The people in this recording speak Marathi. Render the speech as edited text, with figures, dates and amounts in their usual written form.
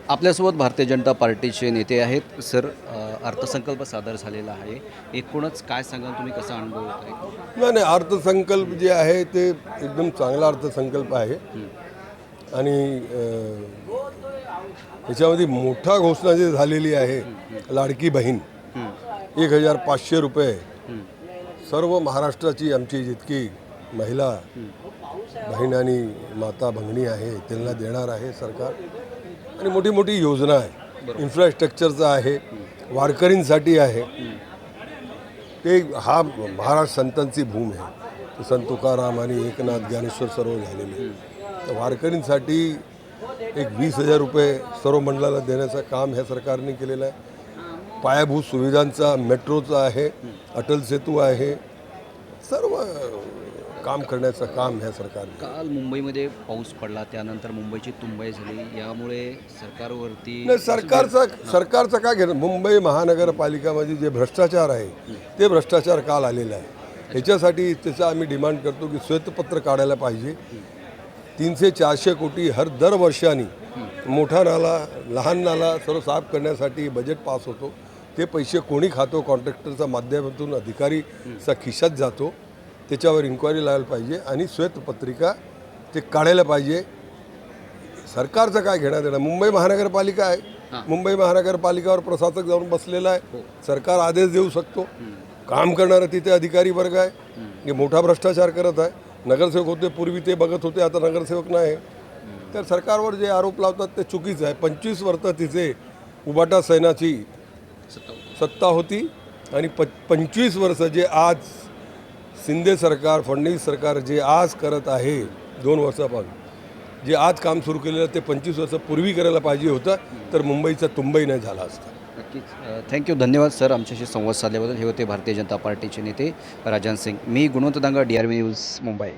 आपल्यासोबत भारतीय जनता पार्टीचे नेते आहेत सर. अर्थसंकल्प सादर झालेला आहे. एकूणच काय सांगाल तुम्ही, कसा अनुभव होत आहे? नाही नाही, अर्थसंकल्प जे आहे ते एकदम चांगला अर्थसंकल्प आहे. आणि याच्यामध्ये मोठा घोषणा जी झालेली आहे, लाडकी बहीण 1500 रुपये सर्व महाराष्ट्राची आमची जितकी महिला बहीण आणि माता भगिनी आहे त्यांना देणार आहे सरकार. आणि मोठी मोठी योजना आहे, इन्फ्रास्ट्रक्चरचा आहे, वारकरींसाठी आहे. ते हा महाराष्ट्र संतांची भूमी आहे. संत तुकाराम आणि एकनाथ ज्ञानेश्वर सर्व झालेले. तर वारकरींसाठी एक 20,000 रुपये सर्व मंडळाला देण्याचं काम ह्या सरकारने केलेलं आहे. पायाभूत सुविधांचा मेट्रोचा आहे, अटल सेतू आहे, सर्व काम करण्याचं काम ह्या सरकारने. काल मुंबईमध्ये पाऊस पडला, त्यानंतर मुंबईची तुंबई झाली, यामुळे सरकारवरती नाही, सरकारचं काय घेणं. मुंबई महानगरपालिकामध्ये जे भ्रष्टाचार आहे ते भ्रष्टाचार काल आलेला आहे. ह्याच्यासाठी त्याचं आम्ही डिमांड करतो की श्वेतपत्र काढायला पाहिजे. 300-400 कोटी दरवर्षाने मोठा नाला लहान नाला सर्व साफ करण्यासाठी बजेट पास होतो. ते पैसे कोणी खातो, कॉन्ट्रॅक्टरच्या माध्यमातून अधिकारीचा खिशात जातो. त्याच्यावर इन्क्वायरी लावायला पाहिजे आणि श्वेतपत्रिका ते काढायला पाहिजे. सरकारचं काय घेण्यात येणार. मुंबई महानगरपालिका आहे, मुंबई महानगरपालिकावर प्रशासक जाऊन बसलेला आहे. सरकार आदेश देऊ शकतो. काम करणारा तिथे अधिकारी वर्ग आहे, हे मोठा भ्रष्टाचार करत आहे. नगरसेवक होते पूर्वी, ते बघत होते, आता नगरसेवक नाही. तर सरकारवर जे आरोप लावतात ते चुकीचं आहे. 25 वर्ष तिथे उबाटा सैनाची सत्ता होती आणि 25 वर्ष जे आज शिंदे सरकार, फडणवीस सरकार जे आज करत आहे 2 वर्षापासून जे आज काम सुरू केलेलं ते 25 वर्ष पूर्वी करायला पाहिजे होतं, तर मुंबईचा तुंबई नाही झाला असता. नक्कीच. थँक्यू, धन्यवाद सर आमच्याशी संवाद साधल्याबद्दल. हे होते भारतीय जनता पार्टीचे नेते राजन सिंग. मी गुणवंत दांगा, DRV न्यूज, मुंबई.